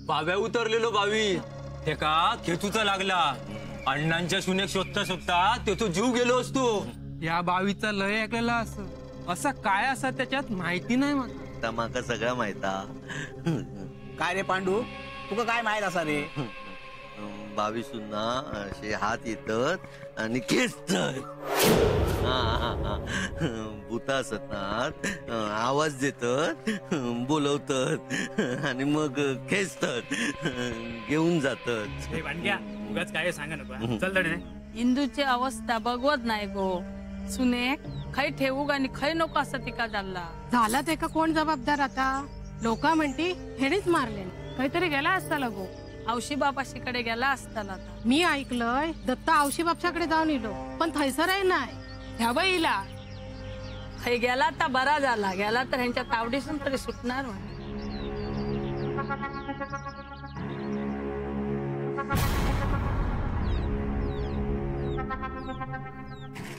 बाव्या उतरलेलो बावी ते का खेचूचा लागला अण्णांच्या सुनेक शोधता शोधता त्याचा जीव गेलो असतो। या बावीचा लय ऐकलेला असं काय असं त्याच्यात माहिती नाही मला। माका सगळा माहिता। काय रे पांडू तुका काय माहित असा रे? बावी सुना असे हात येतात आणि खेचतात, भूता असतात आवाज देतात, बोलवतात आणि मग खेचतात, घेऊन जातात। उगाच काय सांगा नको चल दडे। इंदूची अवस्था बघवत नाही गो सुने खै ठेवू आणि खै नको असं तिका झाला ते का कोण जबाबदार आता? लोक म्हणती हेनेच मारले काहीतरी गेला असता लगो औशी बापाशीकडे गेला असताना मी ऐकलंय दत्ता औशी बापशाकडे जाऊन इलो पण थैसरही नाही ह्या बाईला खै गेला तर बरा झाला गेला तर ह्यांच्या तावडीसून तरी सुटणार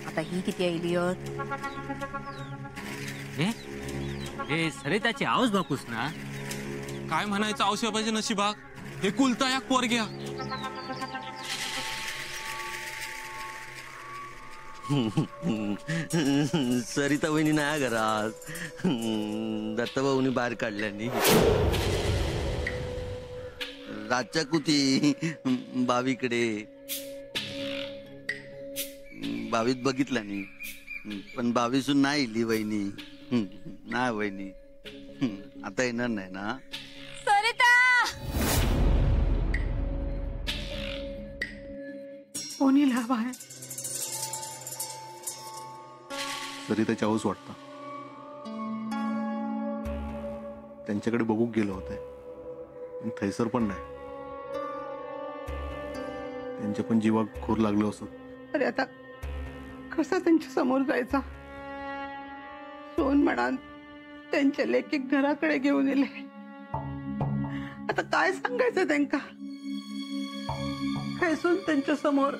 आता ही किती आईली हे सरिताची आवाज बापूस ना काय म्हणायचं औषध पाहिजे नशिबाग हे कुलता या पोरग्या। सरिता वहिनी नाही घरात, दत्ताभाऊनी बाहेर काढल्यानी। रातच्या कुती बावीकडे बावीत बघितलं नाही पण बावीसून नाही इली वहिनी। नाही वहिनी आता येणार नाही ना? सरिता कोणी बाहेर सरिताची आवाज वाटतं त्यांच्याकडे बघू गेलो होते पण थैसर पण नाही, त्यांच्या पण जीवाक खूर लागलो असत। अरे आता कसा त्यांच्या समोर जायचा? सोन म्हणा त्यांच्या लेकीक घराकडे घेऊन येले, आता काय सांगायचं त्यांका? खैसून त्यांच्या समोर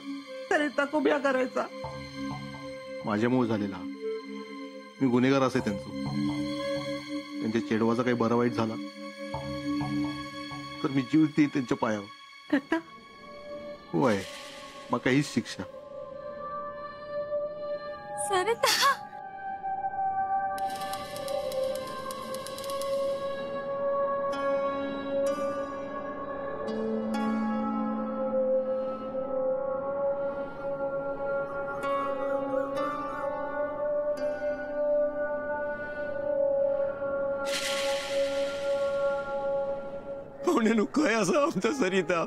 सरिता उभ्या करायचा? माझ्यामुळे झालेला मी गुन्हेगार असे त्यांचं, त्यांच्या चेडवाचा काही बरा वाईट झाला तर मी जीव देईन त्यांच्या पायावर। दत्ता होय मग काहीच शिक्षा। सरिता काय असं आमच्या सरिता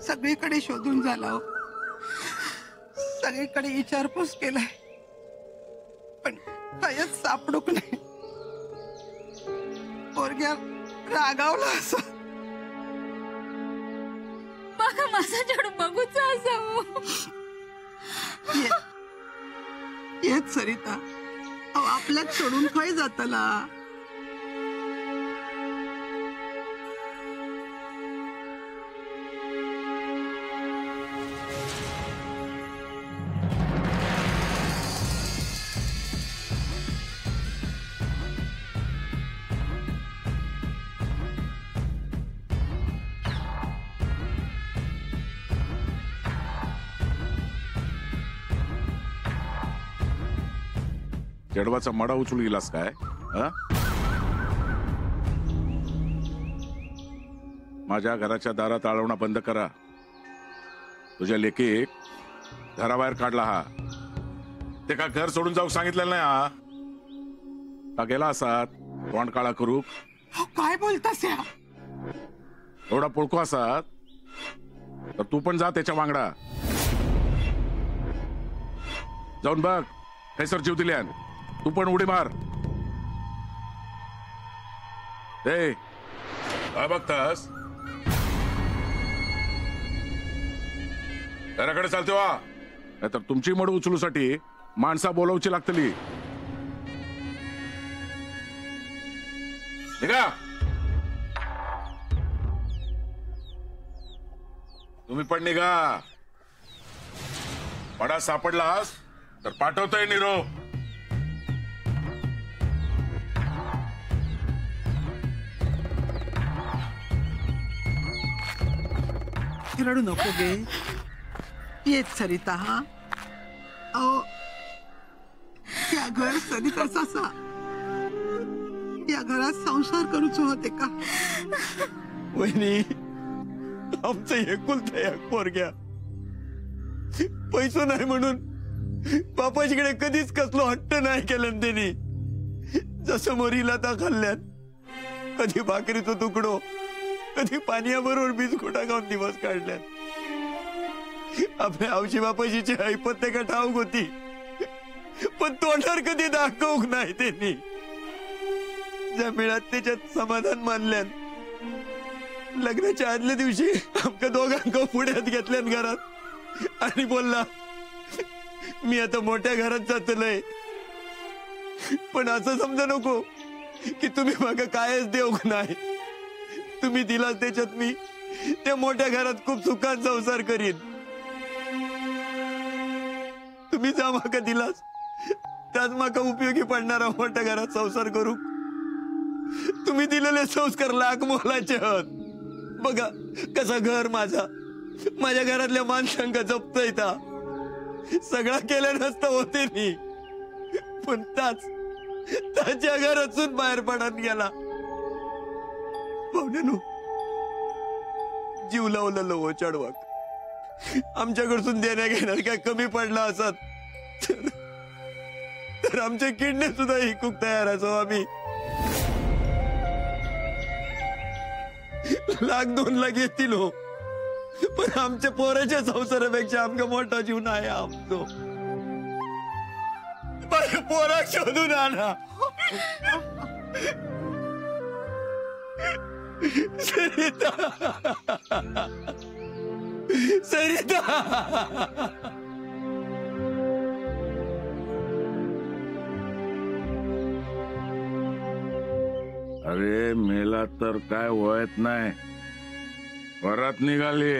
सगळीकडे शोधून झाला, सगळीकडे विचारपूस केलाय पण कायच सापडूक नाही। पोरग्या रागावला असं बघा माझा चढ बघूच येत सरिता आपल्यात सोडून खय जातला? चढवाचा मडा उचलू गेलास काय? माझ्या घराच्या दारात आळवणं बंद करा। तुझ्या लेकीक घराबाहेर काढला हा, ते का घर सोडून जाऊ सांगितलेलं नाही? हा का गेला असात तोंड काळा करू? काय बोलतास या? एवढा पोळको असात तर तू पण जा त्याच्या वांगडा, जाऊन बघ कैसर जीव दिल्यान तू पण उडी मार। काय बघतास? घराकडे चालते वा, नाहीतर तुमची मड उचलूसाठी माणसा बोलवची लागतली। निघा तुम्ही पण निघा। पडा सापडलास तर पाठवतोय निरोप। इतके रडू नको गे. येत सरिता. हा अहो या घर सरिताच असा. या घरात संसार करूच होते का? वहिनी, आमचं एकुलतं एक पोरग्या पैसो नाही म्हणून बापाशीकडे कधीच कसलो हट्ट नाही केलं त्यांनी. जसं मोरीला ता खाल्ल्यात, कधी भाकरीचा तुकडो, कधी पाण्याबरोबर बिस्कुटा खाऊन दिवस काढल्यात. आपल्या आवशी बापाशीची ऐपत का ठाऊक होती, पण तोंडावर कधी दाखवूक नाही त्यांनी. ज्या मिळत त्याच्यात समाधान मानल्यान. लग्नाच्या आदल्या दिवशी आमच्या दोघांना पुढ्यात घेतल्यान घरात आणि बोलला, मी आता मोठ्या घरात जातलय, पण असं समजा नको की तुम्ही बघा कायच देऊ नाही. तुम्ही दिलास त्याच्यात मी त्या मोठ्या घरात खूप सुखात संसार करीन. तुम्ही जा माका दिलास त्याच माका उपयोगी पडणारा मोठ्या घरात संसार करू. तुम्ही दिलेले संस्कार लाख मोलाचे आहेत. बघा कसा घर माझ्या घरातल्या माणसांका जपता येता. सगळा केल्या नसता होते मी, पण त्याच्या घरातून बाहेर पडत गेला. पाहुण्यानो, जीव लावला लव चढवाक. आमच्याकडून देण्या घेणार काय कमी पडला असत तर आमचे किडने सुद्धा हिकूक तयार असो आम्ही. 1,00,000-2,00,000 येतील हो, पण आमच्या पोराच्या संसारापेक्षा आमका मोठा जीव नाही आमचो. पोरा शोधून आणा. सरिता, सरिता. अरे मेला तर काय वळत नाही, परत निघाली.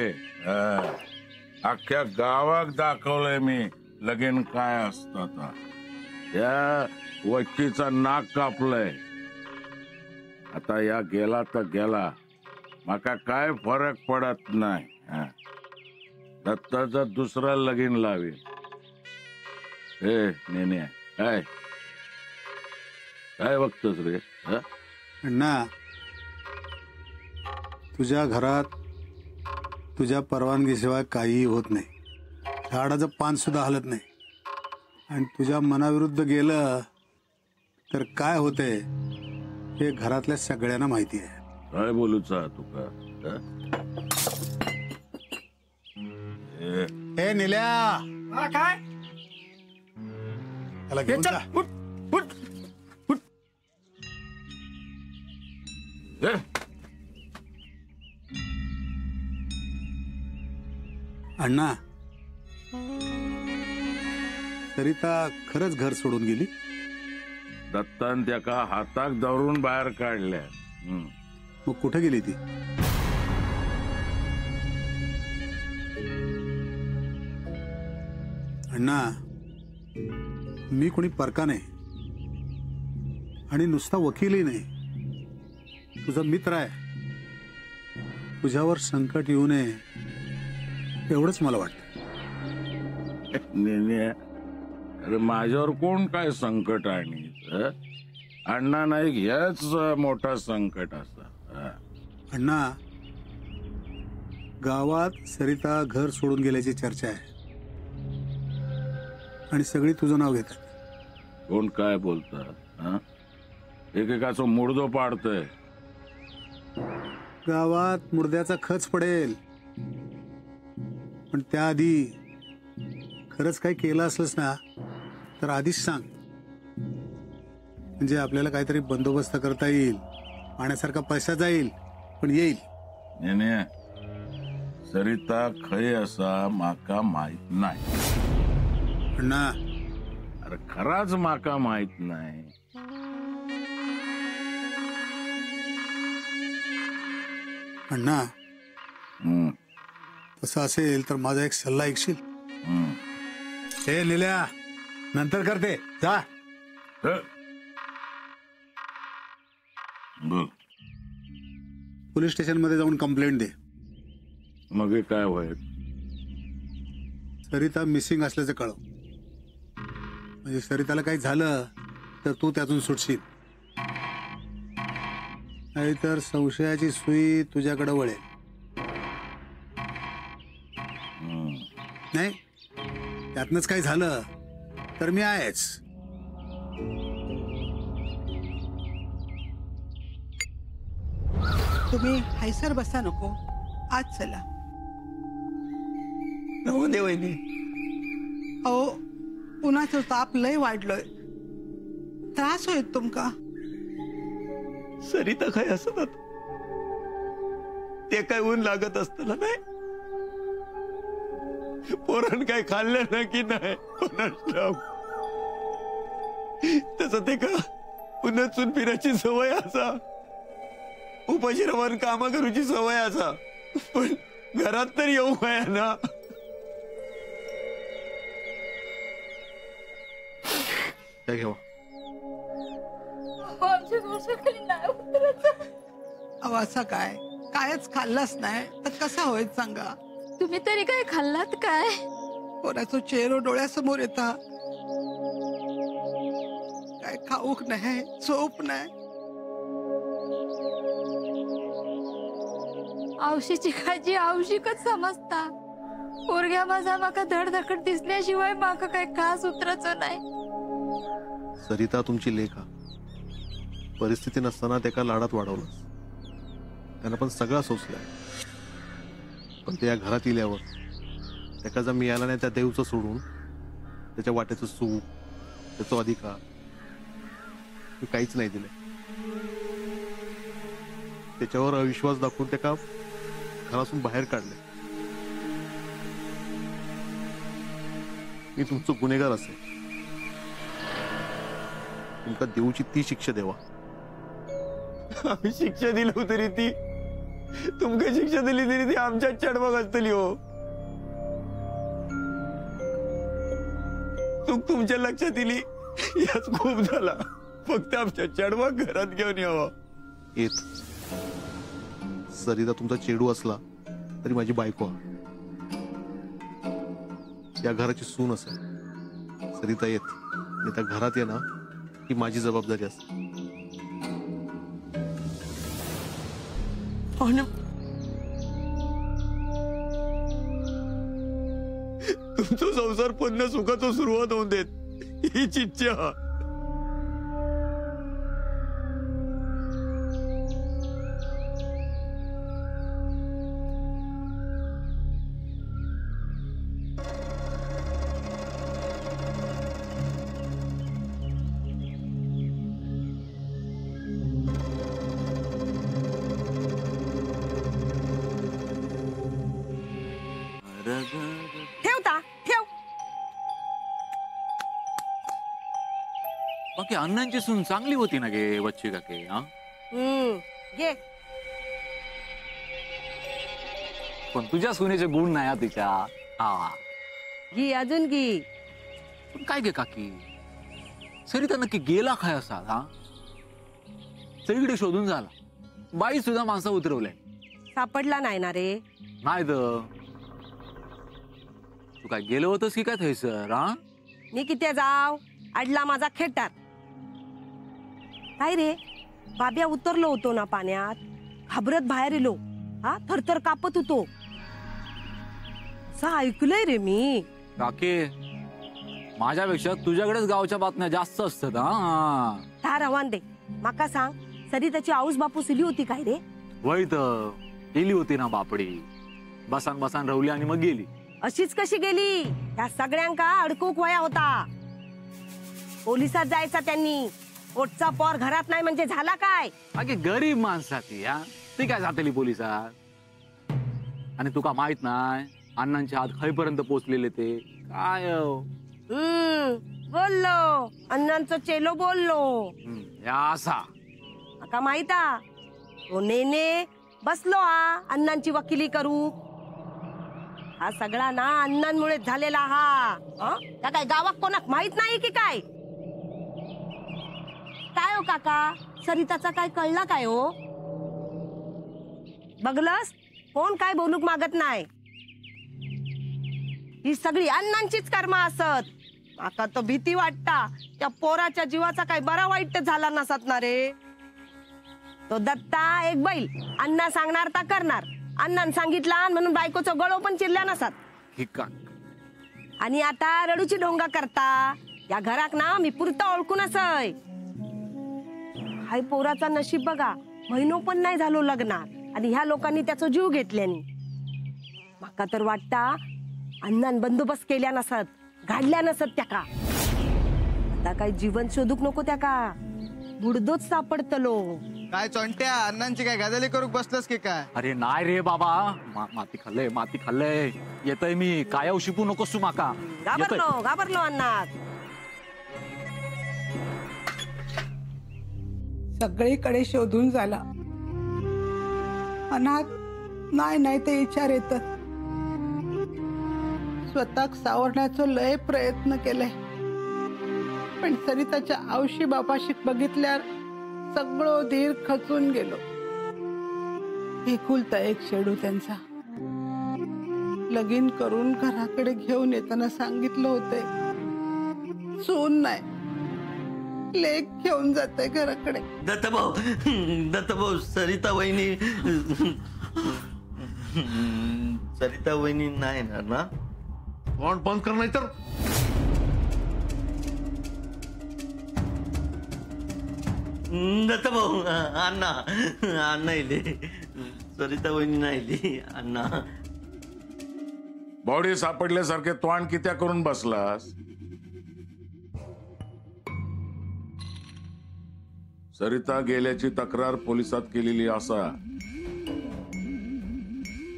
अख्ख्या गावाक दाखवलंय मी लगीन काय असतं. या वच्चीचा नाक कापलंय. आता या गेला तर गेला, माका काय फरक पडत नाही. दत्ताचं दुसरा लगीन लावी. हे नेने काय काय बघतोस रे? अण्णा, तुझ्या घरात तुझ्या परवानगीशिवाय काहीही होत नाही. झाडाचं पान सुद्धा हलत नाही. आणि तुझ्या मनाविरुद्ध गेलं तर काय होतंय हे घरातल्या सगळ्यांना माहिती आहे. काय बोलूचा तुका? हे निल्या, काय त्याला घेऊन जा. अण्णा, सरिता खरंच घर सोडून गेली? दत्तान त्याका हाताक धरून बाहेर काढल्या. मग कुठे गेली ती? अण्णा, मी कोणी परका नाही आणि नुसता वकीलही नाही. तुझा मित्र आहे. तुझ्यावर संकट येऊ नये एवढंच मला वाटतं. अरे माझ्यावर कोण काय संकट आणि अण्णा नाही, हेच मोठा संकट असा. अण्णा, गावात सरिता घर सोडून गेल्याची चर्चा आहे आणि सगळी तुझं नाव घेतात. कोण काय बोलतात? एकेकाचं मुर्दो पाडतंय. गावात मुर्द्याचा खच पडेल, पण त्याआधी खरंच काही केलं असलंस ना तर आधीच सांग, म्हणजे आपल्याला काहीतरी बंदोबस्त करता येईल. पाण्यासारखा पैसा जाईल पण येईल. नेने, सरिता खय असा माका माहित नाही. अण्णा, अरे खराच माका माहित नाही. अण्णा, तसं असेल तर माझा एक सल्ला ऐकशील? हे लिल्या, नंतर करते, जा. बोल. पोलीस स्टेशन मध्ये जाऊन कंप्लेंट दे. मग हे काय होय? सरिता मिसिंग असल्याचं कळव. म्हणजे सरिताला काही झालं तर तू त्यातून सुटशील, नाहीतर संशयाची सुई तुझ्याकडे वळेल. नाही त्यातनच काही झालं तर मी आहेच. तुम्ही हैसर बसा नको, आज चला. हो दे वहिनी. अहो उन्हाचं ताप लय वाढलोय, त्रास होईल तुमका. सरिता काय असतात ते काय ऊन लागत असतं नाही. पोरण काय खाल्लं ना की नाही तस ते का उन्हातून फिरायची सवय असा, उपाशी राहून कामा करूची सवय असा, पण घरात तर येऊ काय ना. काय घेवा? अहो असं काय, कायच खाल्लाच नाही तर कसा होईल सांगा. तुम्ही तरी काय खाल्लात काय? कोणाचं चेहरा डोळ्यासमोर येता, काय खाऊक नाही, झोप नाही. औशीची काळजी औशिकच समजता. पोरग्या माझा माका धडधकट दिसल्याशिवाय माका काय खास उतरच नाही. सरिता तुमची लेखा परिस्थिती नसताना त्याला लाडात वाढवलं, त्यानं पण सगळा सोसलाय. पण ते या घरात इल्यावर त्याला जर मिळाला नाही त्या देवचं सोडून त्याच्या वाट्याचं सुख, त्याचा अधिकार मी काहीच नाही दिले. त्याच्यावर अविश्वास दाखवून त्याला घरातून बाहेर काढले. मी तुमचं गुन्हेगार असेल, तुमका देऊची ती शिक्षा देवा. आम्ही शिक्षा दिली तरी ती तुमका शिक्षा दिली तरी ती आमच्या चढबाग असतली. हो चूक तुमच्या लक्षात दिली याच खूप झाला. फक्त आमच्या चढबाग घरात घेऊन यावा. येत सरिता तुमचा चेडू असला तरी माझी बायको या घराची सून असेल. सरिता येत मी त्या घरात ये ना ही माझी जबाबदारी असते. तुमचा संसार पुन्हा सुखाचं सुरुवात होऊन देत हीच इच्छा. ठेवता ठेव. बाकी अण्णांची सून चांगली होती ना गे बच्ची काके? हा घे. पण तुझ्या सुनेचे गुण नाही हा तिच्या. हा घी अजून घी. पण काय गे काकी, सरिता नक्की गेला काय असा? हा सगळीकडे शोधून झाला, बाई सुद्धा माणसं उतरवलंय, सापडला नाही ना रे. नाही तर तू काय गेलो होतस की काय थैसर? हा मी किती जाव, अडला माझा खेटार. काय रे बाब्या उतरलो होतो ना पाण्यात, घाबरत बाहेर येलो. हा थरथर कापत होतो. असं ऐकलंय रे मी. काके माझ्यापेक्षा तुझ्याकडेच गावच्या बातम्या जास्त असतात. हा रवान दे. माका सांग, सरिताची आऊस बापू सिली होती काय रे? वय तर गेली होती ना बापडी, बसान बसान रवली आणि मग गेली. अशीच कशी गेली? त्या सगळ्यांका अडकूक वया होता. पोलिसात जायचा त्यांनी. पोटचा पोर घरात नाही म्हणजे झाला काय? अगे गरीब माणसाची ती काय जातेली पोलिसात. आणि तुका माहित नाही अण्णांच्या हात खैपर्यंत पोचलेले ते काय? बोललो अण्णांचं चेलो बोललो. असा का माहिता, तो नेने बसलो हा अण्णांची वकिली करू. हा सगळा ना अण्णांमुळे झालेला. हा त्या काय गावात कोणाक माहित नाही की काय? काय हो काका, सरिताचा काय कळला काय हो? बघलस कोण काय बोलूक मागत नाही. ही सगळी अण्णांचीच कर्म असत. आता तो भीती वाटता त्या पोराच्या जीवाचा काय बरा वाईट झाला नसत ना रे. तो दत्ता एक बैल, अण्णा सांगणार ता करणार. अण्णान सांगितला म्हणून बायकोचं गळो पण चिरल्या नसत. आणि आता रडूची ढोंगा करता. या घराक ना मी पुरता ओळखून असय. हाय पोराचा नशीब बघा, महिनो पण नाही झालो लग्नात आणि ह्या लोकांनी त्याचा जीव घेतल्यानी. माका तर वाटता अण्णान बंदोबस्त केल्या नसत, घाडल्या नसत त्याका. आता काय जीवन शोधूक नको त्याका, बुडदोच सापडतलो. काय चोंट्या, अण्णांची काय गजाली करूक बसलस की काय? अरे नाही रे बाबा, माती खाल्लंय. येतय मी, काय शिकू नकोस तू माका. घाबरलो अण्णा. सगळीकडे शोधून झाला. अनाथ नाही ते विचार येतात. स्वतःक सावरण्याचा लय प्रयत्न केलाय, पण सरिताच्या आवशी बापाशी बघितल्यावर सगळं धीर खचून गेलो. एकुलता एक शेडू त्यांचा. लगीन करून घराकडे घेऊन येताना सांगितलं होते, सून नाही लेक घेऊन जाते घराकडे. दत्तभाऊ सरिता वहिनी नाही येणार ना? तोंड बंद कर, नाही तर दत्तभाऊ अण्णा इले. सरिता वहिनी नाही इली अण्णा. बॉडी सापडल्यासारखे तोंड कित्या करून बसलास? सरिता गेल्याची तक्रार पोलिसात केलेली असा.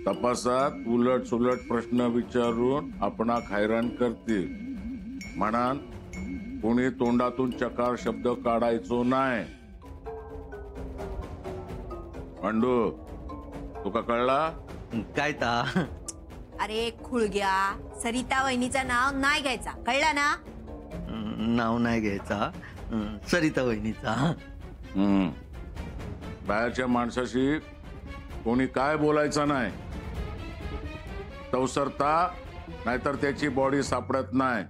तपासात उलट सुलट प्रश्न विचारून आपणाक हैराण करतील म्हणान कोणी तोंडातून चकार शब्द काढायचो नाही. पांडू, तुका कळला काय ता? अरे खुळग्या, सरिता वहिनीचं नाव नाही घ्यायचा, कळला ना? नाव नाही घ्यायचा, सरिता वहिनीचा. बाहेरच्या माणसाशी कोणी काय बोलायचं नाही. तवसरता नाहीतर त्याची बॉडी सापडत नाही.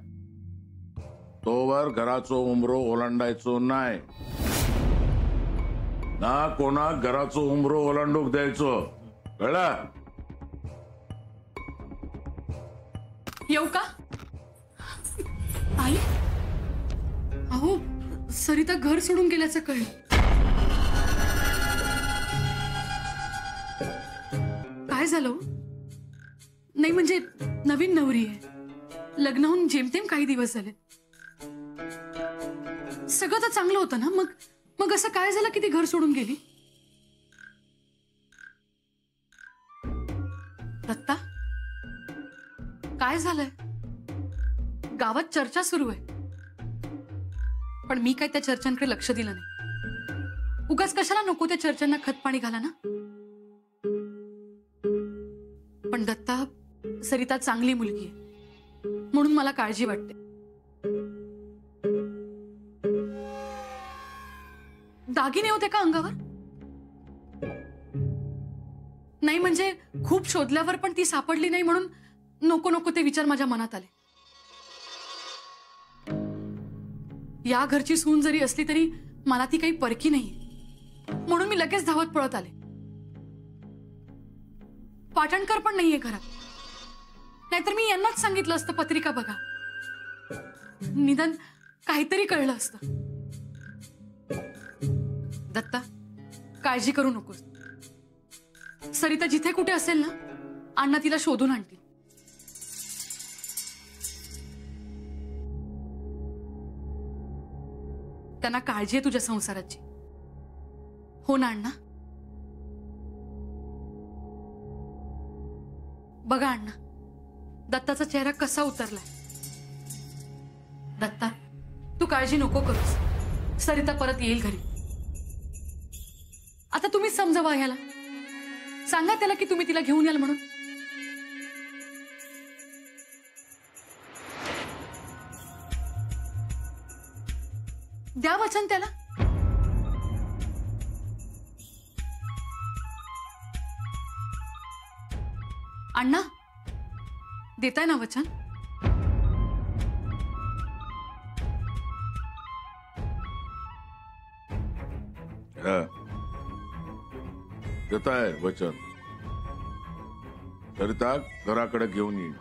तोवर घराचो उमरो ओलांडायचो नाही ना. कोणाक घराचो उमरो ओलांडूक द्यायचो, कळला? येऊ का आई? अहो सरिता घर सोडून गेल्याचं कळलं. काय झालं? नाही म्हणजे नवीन नवरी आहे, लग्न होऊन जेमतेम काही दिवस झाले. सगळं तर चांगलं होतं ना. मग असं काय झालं की ती घर सोडून गेली? दत्ता, काय झालंय? गावात चर्चा सुरू आहे, पण मी काय त्या चर्चांकडे लक्ष दिलं नाही. उगाच कशाला नको त्या चर्चांना खत पाणी घाला ना. पण दत्ता, सरिता चांगली मुलगी आहे म्हणून मला काळजी वाटते. दागिने होते का अंगावर? नाही म्हणजे खूप शोधल्यावर पण ती सापडली नाही म्हणून नको ते विचार माझ्या मनात आले. या घरची सून जरी असली तरी मला ती काही परकी नाही म्हणून मी लगेच धावत पळत आले. पाटणकर पण नाहीये घरात, नाहीतर मी यांनाच सांगितलं असतं पत्रिका बघा, निदान काहीतरी कळलं असतं. दत्ता, काळजी करू नकोस. सरिता जिथे कुठे असेल ना, अण्णा तिला शोधून आणतील. त्यांना काळजी आहे तुझ्या संसाराची, हो ना अण्णा? बघा अण्णा, दत्ताचा चेहरा कसा उतरलाय. दत्ता, तू काळजी नको करूस, सरिता परत येईल घरी. आता तुम्हीच समजावा ह्याला, सांगा त्याला की तुम्ही तिला घेऊन याल म्हणून. द्या वचन त्याला. अण्णा देताय ना वचन? देताय वचन. सरिता घराकडे घेऊन येईन.